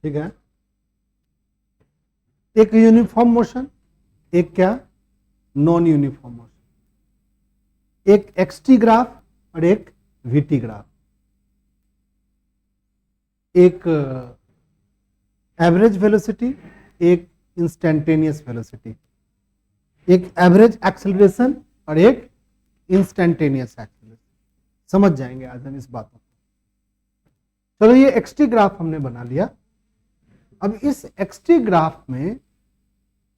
ठीक है, एक यूनिफॉर्म मोशन, एक क्या, नॉन यूनिफॉर्म मोशन, एक एक्सटी ग्राफ और एक वीटी ग्राफ, एक एवरेज वेलोसिटी, एक इंस्टेंटेनियस वेलोसिटी, एक एवरेज एक्सेलरेशन और एक इंस्टेंटेनियस एक्सेलरेशन। समझ जाएंगे आज हम इस बातों को। चलो ये एक्सटी ग्राफ हमने बना लिया। अब इस एक्सटी ग्राफ में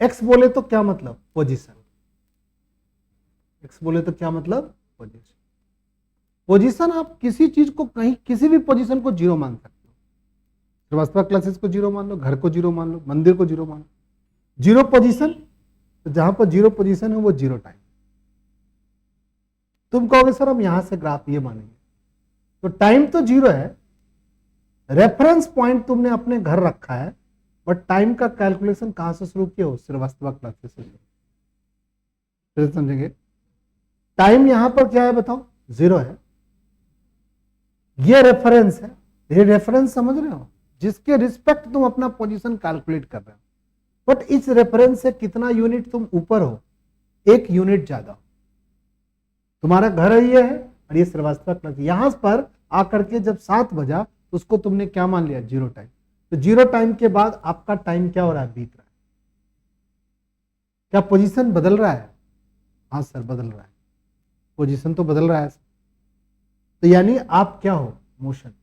एक्स बोले तो क्या मतलब, पोजीशन। एक्स बोले तो क्या मतलब, पोजीशन। पोजीशन आप किसी चीज को कहीं किसी भी पोजीशन को जीरो मान सकते हो। श्रीवास्तव क्लासेस को जीरो मान लो, घर को जीरो मान लो, मंदिर को जीरो मान लो। जीरो पोजीशन, तो जहां पर जीरो पोजीशन है वो जीरो टाइम। तुम कहोगे सर हम यहां से ग्राफ ये मानेंगे, तो टाइम तो जीरो है, रेफरेंस पॉइंट तुमने अपने घर रखा है, बट टाइम का कैलकुलेशन कहां से शुरू किया हो, श्रीवास्तव क्लासेस से। फिर समझेंगे, टाइम यहां पर क्या है बताओ, जीरो है। ये रेफरेंस है, ये रेफरेंस समझ रहे हो, जिसके रिस्पेक्ट तुम अपना पोजीशन कैलकुलेट कर रहे हो। बट इस रेफरेंस से कितना यूनिट तुम ऊपर हो, एक यूनिट ज्यादा हो। तुम्हारा घर ये है और ये श्रीवास्तव क्लास, यहां पर आकर के जब 7 बजा तो उसको तुमने क्या मान लिया, जीरो टाइम। तो जीरो टाइम के बाद आपका टाइम क्या हो रहा है, बीत रहा है। क्या पोजीशन बदल रहा है, हाँ सर बदल रहा है, पोजीशन तो बदल रहा है। तो यानी आप क्या हो, मोशन।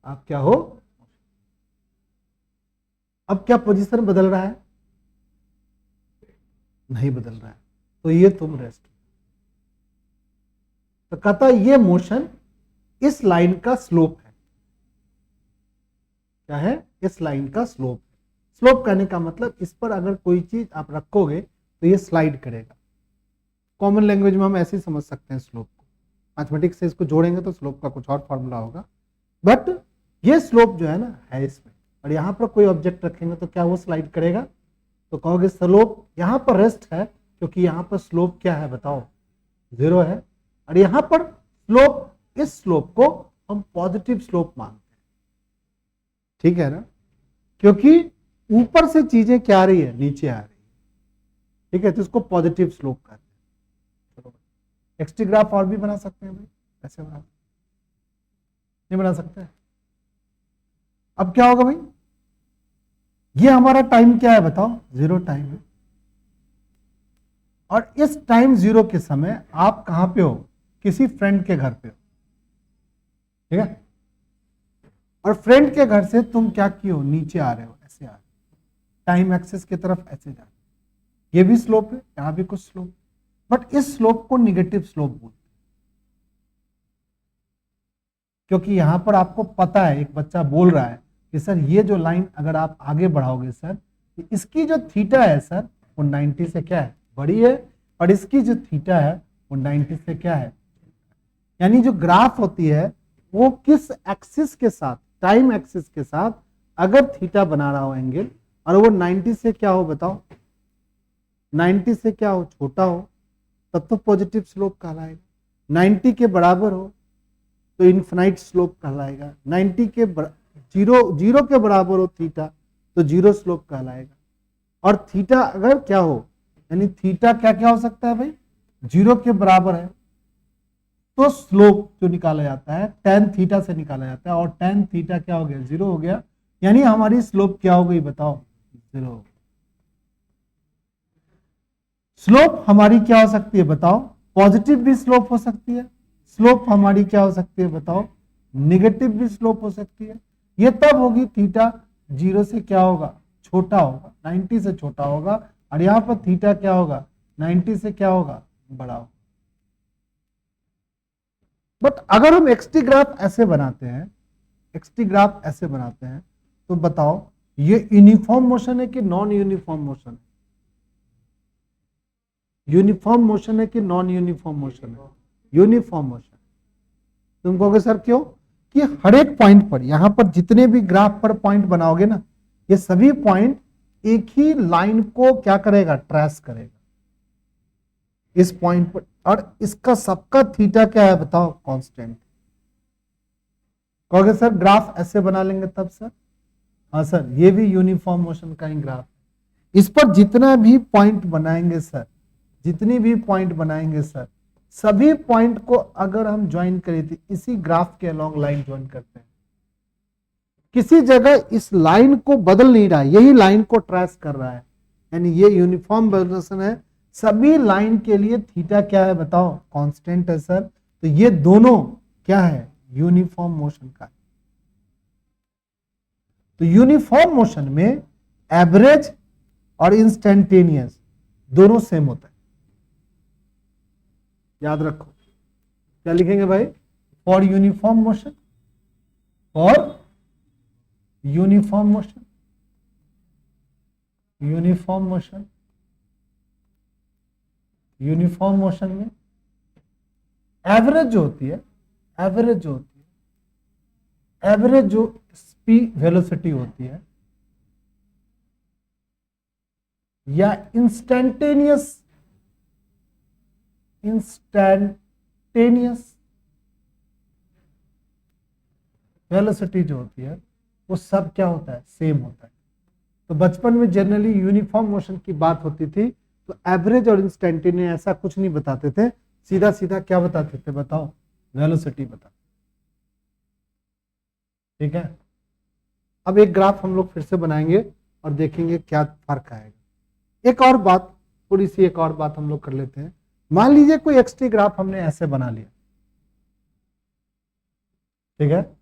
आप क्या हो, अब क्या पोजीशन बदल रहा है, नहीं बदल रहा है, तो ये तुम रेस्ट। तो कहता ये मोशन इस लाइन का स्लोप है। क्या है, इस लाइन का स्लोप। स्लोप कहने का मतलब इस पर अगर कोई चीज आप रखोगे तो ये स्लाइड करेगा। कॉमन लैंग्वेज में हम ऐसे ही समझ सकते हैं स्लोप को, मैथमेटिक्स से इसको जोड़ेंगे तो स्लोप का कुछ और फॉर्मूला होगा, बट ये स्लोप जो है ना है इसमें। और यहां पर कोई ऑब्जेक्ट रखेंगे तो क्या वो स्लाइड करेगा, तो कहोगे स्लोप यहां पर रेस्ट है, क्योंकि यहां पर स्लोप क्या है बताओ, जीरो है। और यहां पर स्लोप, इस स्लोप को हम पॉजिटिव स्लोप मानते हैं, ठीक है ना, क्योंकि ऊपर से चीजें क्या आ रही है, नीचे आ रही है, ठीक है, तो इसको पॉजिटिव स्लोप कहते हैं। चलो एक्सटी ग्राफ और भी बना सकते हैं भाई, ऐसे बना, नहीं बना सकते। अब क्या होगा भाई, ये हमारा टाइम क्या है बताओ, जीरो टाइम है। और इस टाइम जीरो के समय आप कहां पे हो, किसी फ्रेंड के घर पे हो, ठीक है। और फ्रेंड के घर से तुम क्या किए हो, नीचे आ रहे हो, ऐसे आ रहे हो, टाइम एक्सेस की तरफ ऐसे जा रहे हो। ये भी स्लोप है, यहां भी कुछ स्लोप, बट इस स्लोप को निगेटिव स्लोप बोलते हैं, क्योंकि यहां पर आपको पता है, एक बच्चा बोल रहा है कि सर ये जो लाइन अगर आप आगे बढ़ाओगे सर, इसकी जो थीटा है सर वो 90 से क्या है, बड़ी है, और इसकी जो थीटा है वो 90 से क्या है। यानी जो ग्राफ होती है वो किस एक्सिस के साथ, टाइम एक्सिस के साथ अगर थीटा बना रहा हो एंगल, और वो 90 से क्या हो बताओ, 90 से क्या हो, छोटा हो, तब तो पॉजिटिव स्लोप कहलाएगा। 90 के बराबर हो तो इन्फिनाइट स्लोप कहलाएगा। 90 के जीरो के बराबर हो थीटा तो जीरो स्लोप कहलाएगा। और थीटा अगर क्या हो, यानी थीटा क्या क्या हो सकता है भाई, जीरो के बराबर है, तो स्लोप जो निकाला जाता है tan थीटा से निकाला जाता है, और tan थीटा क्या हो गया, जीरो हो गया। यानी हमारी स्लोप क्या हो गई बताओ, जीरो। स्लोप हमारी क्या हो सकती है बताओ, पॉजिटिव भी स्लोप हो सकती है, स्लोप हमारी क्या हो सकती है बताओ, निगेटिव भी स्लोप हो सकती है। ये तब होगी थीटा जीरो से क्या होगा, छोटा होगा, 90 से छोटा होगा, और यहां पर थीटा क्या होगा, 90 से क्या होगा, बड़ा होगा। बट अगर हम एक्सटी ग्राफ ऐसे बनाते हैं, एक्सटी ग्राफ ऐसे बनाते हैं, तो बताओ ये यूनिफॉर्म मोशन है कि नॉन यूनिफॉर्म मोशन है, यूनिफॉर्म मोशन है कि नॉन यूनिफॉर्म मोशन है, यूनिफॉर्म मोशन। तुम कहोगे सर क्यों, कि हर एक पॉइंट पर, यहां पर जितने भी ग्राफ पर पॉइंट बनाओगे ना, ये सभी पॉइंट एक ही लाइन को क्या करेगा, ट्रेस करेगा इस पॉइंट पर, और इसका सबका थीटा क्या है बताओ, कांस्टेंट। कहोगे सर ग्राफ ऐसे बना लेंगे तब सर, हाँ सर ये भी यूनिफॉर्म मोशन का ही ग्राफ है। इस पर जितना भी पॉइंट बनाएंगे सर, जितनी भी पॉइंट बनाएंगे सर, सभी पॉइंट को अगर हम ज्वाइन करें तो इसी ग्राफ के अलोंग लाइन ज्वाइन करते हैं। किसी जगह इस लाइन को बदल नहीं रहा है, यही लाइन को ट्रेस कर रहा है, यानी ये यूनिफॉर्म मोशन है। सभी लाइन के लिए थीटा क्या है बताओ, कांस्टेंट है सर। तो ये दोनों क्या है, यूनिफॉर्म मोशन का है। तो यूनिफॉर्म मोशन में एवरेज और इंस्टेंटेनियस दोनों सेम होता है, याद रखो। क्या लिखेंगे भाई, for uniform motion, for uniform motion, uniform motion, uniform motion में एवरेज जो होती है, एवरेज जो होती है, एवरेज जो स्पीड वेलोसिटी होती है या इंस्टेंटेनियस वेलोसिटी जो होती है वो सब क्या होता है, सेम होता है। तो बचपन में जनरली यूनिफॉर्म मोशन की बात होती थी तो एवरेज और इंस्टेंटेनियस ऐसा कुछ नहीं बताते थे, सीधा सीधा क्या बताते थे बताओ, वेलोसिटी बता। ठीक है, अब एक ग्राफ हम लोग फिर से बनाएंगे और देखेंगे क्या फर्क आएगा। एक और बात, थोड़ी सी एक और बात हम लोग कर लेते हैं। मान लीजिए कोई एक्सटी ग्राफ हमने ऐसे बना लिया, ठीक है,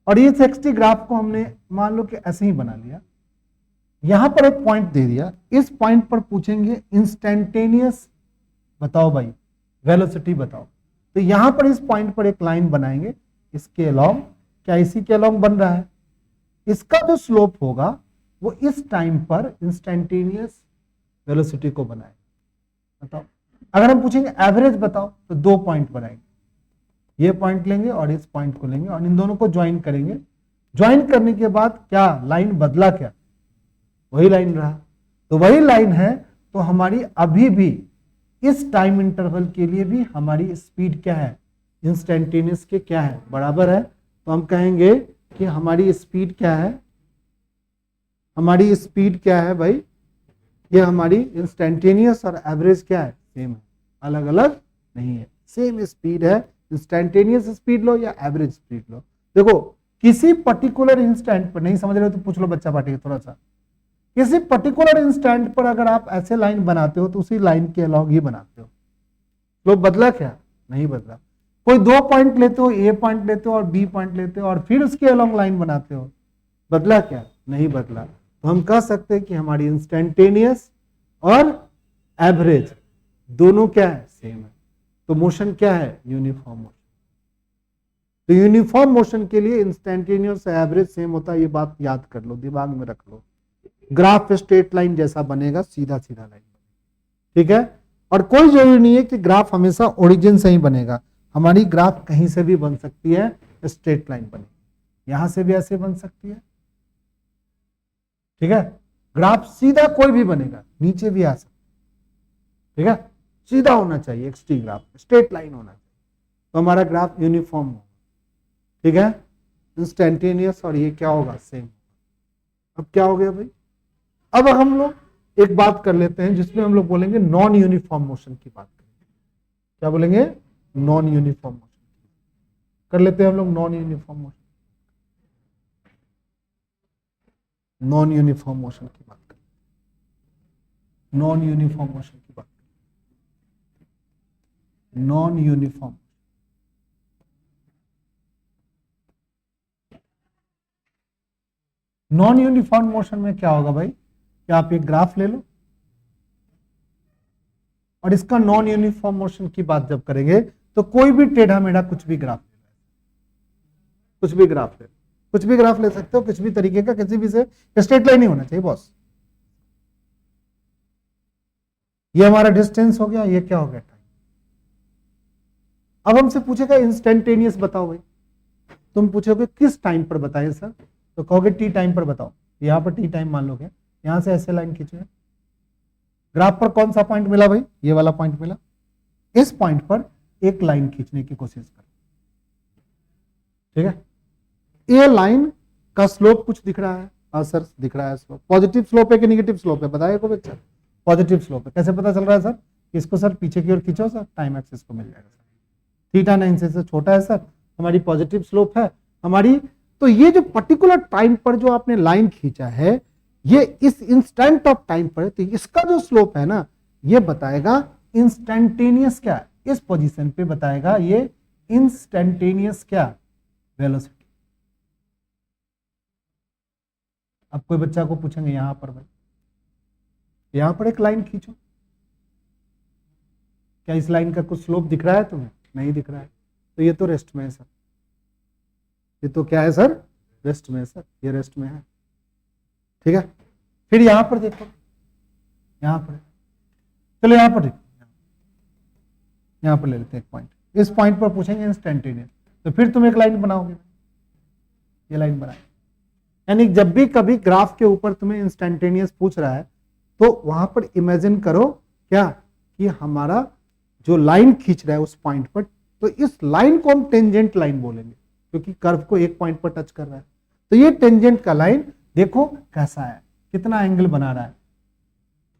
और इस एक्सटी ग्राफ को हमने मान लो कि ऐसे ही बना लिया, यहां पर एक पॉइंट दे दिया, इस पॉइंट पर पूछेंगे इंस्टेंटेनियस बताओ भाई, वेलोसिटी बताओ। तो यहां पर इस पॉइंट पर एक लाइन बनाएंगे, इसके अलोंग, क्या इसी के अलोंग बन रहा है, इसका जो स्लोप होगा वो इस टाइम पर इंस्टेंटेनियस वेलोसिटी को बनाएगा। बताओ, अगर हम पूछेंगे एवरेज बताओ तो 2 पॉइंट बनाएंगे, ये पॉइंट लेंगे और इस पॉइंट को लेंगे और इन दोनों को ज्वाइन करेंगे। ज्वाइन करने के बाद क्या लाइन बदला, क्या वही लाइन रहा, तो वही लाइन है। तो हमारी अभी भी इस टाइम इंटरवल के लिए भी हमारी स्पीड क्या है, इंस्टेंटेनियस के क्या है, बराबर है। तो हम कहेंगे कि हमारी स्पीड क्या है, हमारी स्पीड क्या है भाई, ये हमारी इंस्टेंटेनियस और एवरेज क्या है, सेम है, अलग अलग नहीं है, सेम स्पीड है। इंस्टेंटेनियस स्पीड लो या एवरेज स्पीड लो, देखो किसी पर्टिकुलर इंस्टेंट पर, नहीं समझ रहे हो तो पूछ लो बच्चा पार्टी थोड़ा सा, किसी पर्टिकुलर इंस्टेंट पर अगर आप ऐसे लाइन बनाते हो तो उसी लाइन के अलॉन्ग ही बनाते हो। लो बदला क्या, नहीं बदला। कोई 2 पॉइंट लेते हो, ए पॉइंट लेते हो और बी पॉइंट लेते हो और फिर उसके अलॉन्ग लाइन बनाते हो, बदला क्या, नहीं बदला। तो हम कह सकते हैं कि हमारी इंस्टेंटेनियस और एवरेज दोनों क्या है, सेम है। तो मोशन क्या है, यूनिफॉर्म मोशन। तो यूनिफॉर्म मोशन के लिए इंस्टेंटेनियस एवरेज सेम होता है, ये बात याद कर लो, दिमाग में रख लो। ग्राफ स्ट्रेट लाइन जैसा बनेगा, सीधा सीधा लाइन, ठीक है। और कोई जरूरी नहीं है कि ग्राफ हमेशा ओरिजिन से ही बनेगा, हमारी ग्राफ कहीं से भी बन सकती है, स्ट्रेट लाइन बनेगी, यहां से भी ऐसे बन सकती है, ठीक है। ग्राफ सीधा कोई भी बनेगा, नीचे भी आ सकता है, ठीक है, सीधा होना चाहिए, एक्सटी ग्राफ स्ट्रेट लाइन होना चाहिए, तो हमारा ग्राफ यूनिफॉर्म होगा, ठीक है, इंस्टेंटेनियस और ये क्या होगा, सेम। अब क्या हो गया भाई, अब हम लोग एक बात कर लेते हैं जिसमें हम लोग बोलेंगे नॉन यूनिफॉर्म मोशन की बात करेंगे। क्या बोलेंगे, नॉन यूनिफॉर्म मोशन कर लेते हैं हम लोग, non uniform motion, non uniform motion की बात करें, नॉन यूनिफॉर्म मोशन की बात, non uniform, non uniform motion में क्या होगा भाई, कि आप एक ग्राफ ले लो और इसका नॉन यूनिफॉर्म मोशन की बात जब करेंगे तो कोई भी टेढ़ा मेढ़ा कुछ भी ग्राफ, कुछ भी ग्राफ ले, कुछ भी ग्राफ ले सकते हो, कुछ भी तरीके का, किसी भी से स्ट्रेट लाइन नहीं होना चाहिए बॉस। ये हमारा डिस्टेंस हो गया, ये क्या हो गया, टाइम। अब हमसे पूछेगा इंस्टेंटेनियस बताओ भाई, तुम पूछोगे किस टाइम पर बताएं सर, तो कहोगे टी टाइम पर बताओ, यहां पर टी टाइम मान लोगे, यहां से ऐसे लाइन खींचो, ग्राफ पर कौन सा पॉइंट मिला भाई, ये वाला पॉइंट मिला, इस पॉइंट पर एक लाइन खींचने की कोशिश करो, ठीक है, ए लाइन का स्लोप कुछ दिख रहा है, हाँ सर दिख रहा है स्लोप, पॉजिटिव स्लोप है कि नेगेटिव स्लोप है बताइए को बच्चा, पॉजिटिव स्लोप है। कैसे पता चल रहा है सर, इसको सर पीछे की ओर खींचो सर, टाइम एक्सिस को मिल जाएगा सर, थीटा 9 से छोटा है सर, हमारी पॉजिटिव स्लोप है हमारी। तो ये जो पर्टिकुलर टाइम पर जो आपने लाइन खींचा है ये इस इंस्टेंट ऑफ टाइम पर है, तो इसका जो स्लोप है ना ये बताएगा इंस्टेंटेनियस क्या, इस पोजीशन पे बताएगा ये इंस्टेंटेनियस क्या, वेलोसिटी। अब कोई बच्चा को पूछेंगे यहां पर भाई, यहां पर एक लाइन खींचो, क्या इस लाइन का कुछ स्लोप दिख रहा है तुम्हें, नहीं दिख रहा है, तो ये तो रेस्ट में है सर, ये तो क्या है सर, रेस्ट में है सर, ये रेस्ट में है, ठीक है। फिर यहां पर देखो, यहां पर चलो यहां पर देखो, यहां पर ले लेते हैं एक पॉइंट, इस पॉइंट पर पूछेंगे इंस्टेंटेनियस, तो फिर तुम एक लाइन बनाओगे, ये लाइन बनाए, यानी जब भी कभी ग्राफ के ऊपर तुम्हें इंस्टेंटेनियस पूछ रहा है तो वहां पर इमेजिन करो क्या कि हमारा जो लाइन खींच रहा है उस पॉइंट पर, तो इस लाइन को हम टेंजेंट लाइन बोलेंगे क्योंकि कर्व को एक पॉइंट पर टच कर रहा है, तो ये टेंजेंट का लाइन देखो कैसा है, कितना एंगल बना रहा है,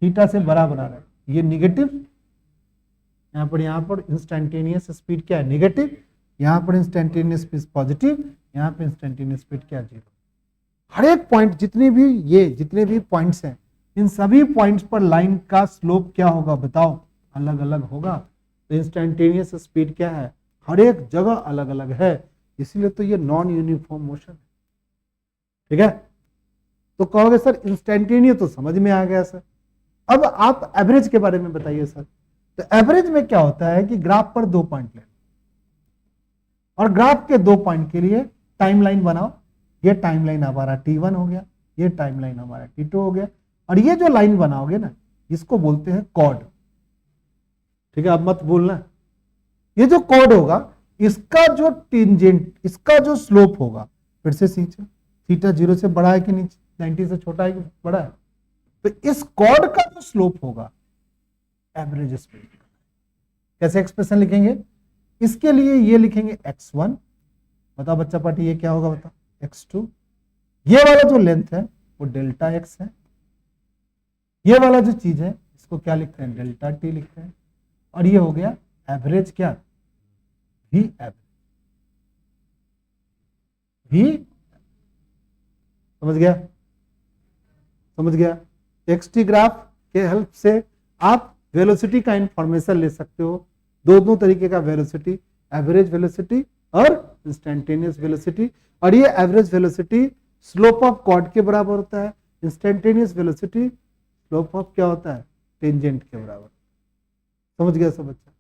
थीटा से बड़ा बना रहा है, ये निगेटिव, यहां पर इंस्टेंटेनियस स्पीड क्या है, नेगेटिव, यहां पर इंस्टेंटेनियस स्पीड पॉजिटिव, यहां पर इंस्टेंटेनियस स्पीड क्या, जीरो। हर एक पॉइंट जितने भी पॉइंट्स हैं इन सभी पॉइंट्स पर लाइन का स्लोप क्या होगा बताओ, अलग अलग होगा, तो इंस्टेंटेनियस स्पीड क्या है, हर एक जगह अलग अलग है, इसलिए तो ये नॉन यूनिफॉर्म मोशन है, ठीक है। तो कहोगे सर इंस्टेंटेनियस तो समझ में आ गया सर, अब आप एवरेज के बारे में बताइए सर। तो एवरेज में क्या होता है कि ग्राफ पर 2 पॉइंट ले और ग्राफ के 2 पॉइंट के लिए टाइमलाइन बनाओ, ये टाइमलाइन हमारा T1 हो गया, ये टाइमलाइन हमारा T2 हो गया, और ये जो लाइन बनाओगे ना इसको बोलते हैं कॉर्ड, ठीक है। अब मत भूलना, ये जो कॉर्ड होगा इसका जो टेंजेंट, इसका जो स्लोप होगा, फिर से सींचो, थीटा 0 से बड़ा है कि नीचे, 90 से छोटा है कि बड़ा है, तो इस कॉर्ड का जो स्लोप होगा एवरेज स्पीड। कैसे एक्सप्रेशन लिखेंगे, इसके लिए ये लिखेंगे x1, बताओ बच्चा पार्टी ये क्या होगा बताओ, x2, ये वाला जो लेंथ है वो डेल्टा x है, ये वाला जो चीज है इसको क्या लिखते हैं, डेल्टा t लिखते हैं, और ये हो गया एवरेज क्या, v एवरेज, v समझ गया। xt ग्राफ के हेल्प से आप वेलोसिटी का इंफॉर्मेशन ले सकते हो, दोनों तरीके का वेलोसिटी, एवरेज वेलोसिटी और इंस्टेंटेनियस वेलोसिटी, और ये average velocity slope of chord के बराबर होता है, इंस्टेंटेनियस वेलोसिटी स्लोप ऑफ क्या होता है, टेंजेंट के बराबर। समझ गया सब बच्चा।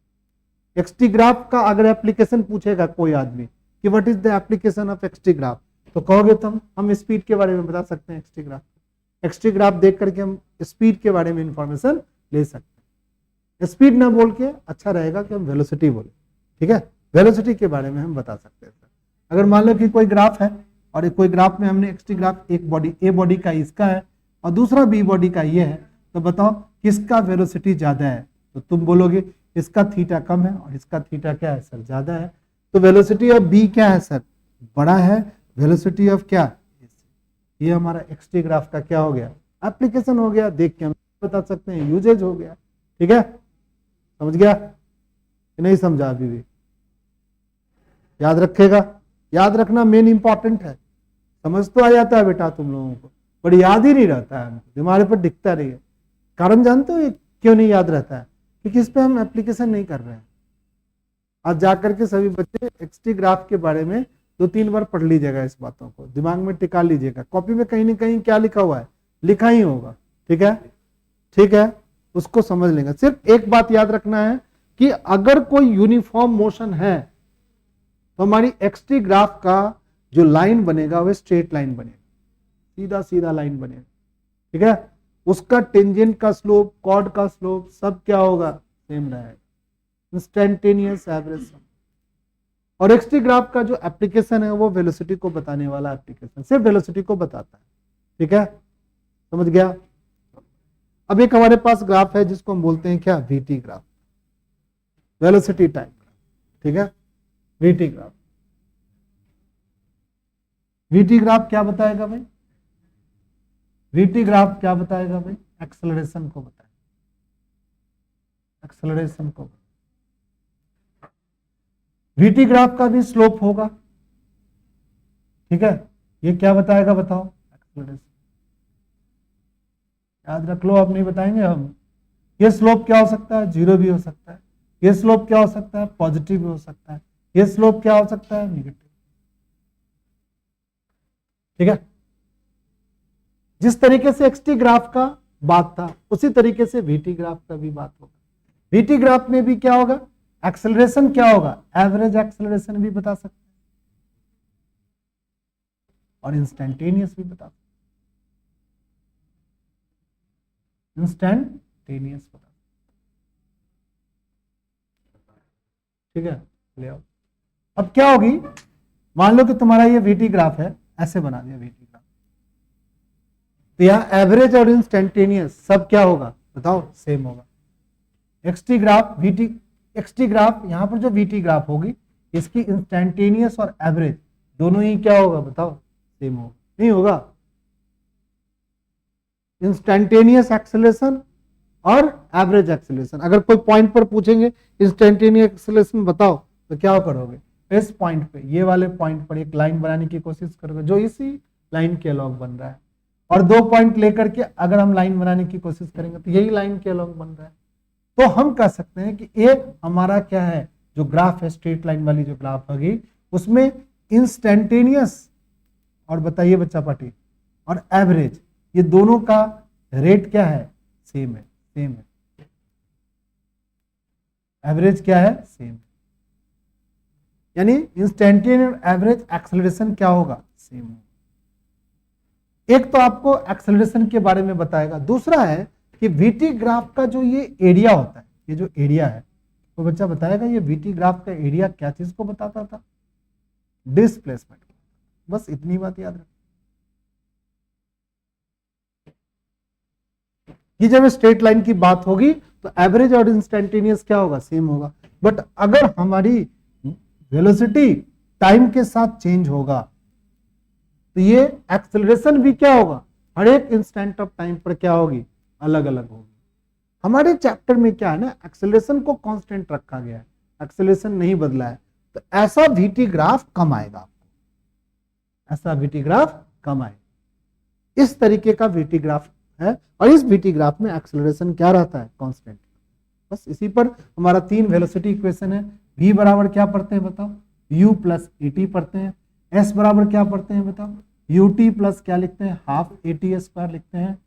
एक्सटी ग्राफ का अगर एप्लीकेशन पूछेगा कोई आदमी कि what is the application of XT graph, तो कहोगे तुम हम स्पीड के बारे में बता सकते हैं, एक्सटी ग्राफ देख करके हम स्पीड के बारे में इंफॉर्मेशन ले सकते हैं। स्पीड ना बोल के अच्छा रहेगा कि हम वेलोसिटी बोले, ठीक है, वेलोसिटी के बारे में हम बता सकते हैं। अगर मान लो कि कोई ग्राफ है और कोई ग्राफ में हमने एक्सटी ग्राफ, एक बॉडी ए बॉडी का इसका है और दूसरा बी बॉडी का ये है, तो बताओ किसका वेलोसिटी ज्यादा है, तो तुम बोलोगे इसका थीटा कम है और इसका थीटा क्या है सर, ज्यादा है, तो वेलोसिटी ऑफ बी क्या है सर, बड़ा है, वेलोसिटी ऑफ क्या, ये हमारा एक्सटी ग्राफ का क्या हो गया, एप्लीकेशन हो गया, देख के हम बता सकते हैं, यूजेज हो गया, ठीक है। समझ गया कि नहीं समझा, अभी भी याद रखेगा, याद रखना मेन इंपॉर्टेंट है, समझ तो आ जाता है बेटा तुम लोगों को, पर याद ही नहीं रहता है, दिमाग पर दिखता नहीं है। कारण जानते हो क्यों नहीं याद रहता है, क्योंकि इस पे हम एप्लीकेशन नहीं कर रहे हैं। आज जाकर के सभी बच्चे एक्सटी ग्राफ के बारे में 2-3 बार पढ़ लीजिएगा, इस बातों को दिमाग में टिका लीजिएगा, कॉपी में कहीं ना कहीं क्या लिखा हुआ है, लिखा ही होगा, ठीक है, ठीक है, उसको समझ लेंगे। सिर्फ एक बात याद रखना है कि अगर कोई यूनिफॉर्म मोशन है तो हमारी एक्सटी ग्राफ का जो लाइन बनेगा वो स्ट्रेट लाइन बनेगा, सीधा सीधा लाइन बनेगा, ठीक है, उसका टेंजेंट का स्लोप, कॉर्ड का स्लोप सब क्या होगा, सेम रहेगा, इंस्टेंटेनियस एवरेज। और एक्सटी ग्राफ का जो एप्लीकेशन है वो वेलोसिटी को बताने वाला एप्लीकेशन, सिर्फ वेलोसिटी को बताता है, ठीक है, समझ गया। अब एक हमारे पास ग्राफ है जिसको हम बोलते हैं क्या, वीटी ग्राफ, वेलोसिटी टाइम, ठीक है, वीटी ग्राफ। वीटी ग्राफ क्या बताएगा भाई? वीटी ग्राफ क्या बताएगा भाई? एक्सेलरेशन को बताएगा, एक्सेलरेशन को। वीटी ग्राफ का भी स्लोप होगा, ठीक है। ये क्या बताएगा बताओ? एक्सेलरेशन। याद रख लो, आप नहीं बताएंगे हम। ये स्लोप क्या हो सकता है? जीरो भी हो सकता है। ये स्लोप क्या हो सकता है? पॉजिटिव भी हो सकता है। ये स्लोप क्या हो सकता है? निगेटिव। ठीक है। जिस तरीके से एक्सटी ग्राफ का बात था उसी तरीके से वीटी ग्राफ का भी बात होगा। वीटी ग्राफ में भी क्या होगा? एक्सेलरेशन क्या होगा? एवरेज एक्सेलरेशन भी बता सकते हैं और इंस्टेंटेनियस भी बता सकते हैं, इंस्टेंटेनियस बता। ठीक है, ले आओ। अब क्या होगी, मान लो कि तुम्हारा ये वीटी ग्राफ है, ऐसे बना दिया वीटी ग्राफ, तो यहां एवरेज और इंस्टेंटेनियस सब क्या होगा बताओ? सेम होगा। XT graph, VT, XT graph, यहां पर जो वीटी ग्राफ होगी इसकी इंस्टेंटेनियस और एवरेज दोनों ही क्या होगा बताओ? सेम होगा। नहीं होगा? इंस्टेंटेनियस एक्सेलरेशन और एवरेज एक्सेलरेशन, अगर कोई पॉइंट पर पूछेंगे इंस्टेंटेनियस एक्सेलरेशन बताओ तो क्या करोगे? इस पॉइंट पे, ये वाले पॉइंट पर एक लाइन बनाने की कोशिश करोगे जो इसी लाइन के अलॉन्ग बन रहा है, और दो पॉइंट लेकर के अगर हम लाइन बनाने की कोशिश करेंगे तो यही लाइन के अलॉन्ग बन रहा है। तो हम कह सकते हैं कि एक हमारा क्या है, जो ग्राफ है स्ट्रेट लाइन वाली जो ग्राफ होगी उसमें इंस्टेंटेनियस और बताइए बच्चा पार्टी और एवरेज, ये दोनों का रेट क्या है? सेम है, सेम है। एवरेज क्या है? सेम। यानी इंस्टेंटेनियस और एवरेज एक्सेलरेशन क्या होगा? सेम होगा। एक तो आपको एक्सेलरेशन के बारे में बताएगा, दूसरा है कि वीटी ग्राफ का जो ये एरिया होता है, ये जो एरिया है तो बच्चा बताएगा ये वीटी ग्राफ का एरिया क्या चीज को बताता था? डिस्प्लेसमेंट। बस इतनी बात याद रखो। ये जब स्ट्रेट लाइन की बात होगी तो एवरेज और इंस्टेंटेनियस क्या होगा? सेम होगा। बट अगर हमारी वेलोसिटी टाइम के साथ चेंज होगा तो ये एक्सेलरेशन भी क्या होगा? हर एक इंस्टेंट ऑफ टाइम पर क्या होगी? अलग अलग होगी। हमारे चैप्टर में क्या है ना, एक्सेलरेशन को कांस्टेंट रखा गया है, एक्सेलरेशन नहीं बदला है, तो ऐसा वीटी ग्राफ कम आएगा आपको, ऐसा वीटी ग्राफ कम आएगा। इस तरीके का वीटी ग्राफ है और इस वीटी ग्राफ में एक्सेलरेशन क्या रहता है? कांस्टेंट। बस इसी पर हमारा 3 वेलोसिटी इक्वेशन है। v बराबर क्या पढ़ते हैं बताओ? u प्लस at पढ़ते हैं। s बराबर क्या पढ़ते हैं बताओ? ut प्लस क्या लिखते हैं? हाफ at स्क्वायर लिखते हैं।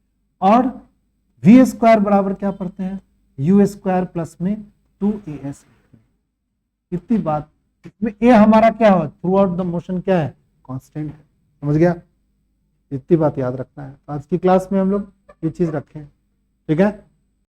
और v स्क्वायर बराबर क्या पढ़ते हैं? u स्क्वायर प्लस में 2as। इतनी बात। इसमें a हमारा क्या हो? थ्रू आउट द मोशन क्या है? कांस्टेंट है। समझ गया? इतनी बात याद रखना है। तो आज की क्लास में हम लोग ये चीज रखें, ठीक है।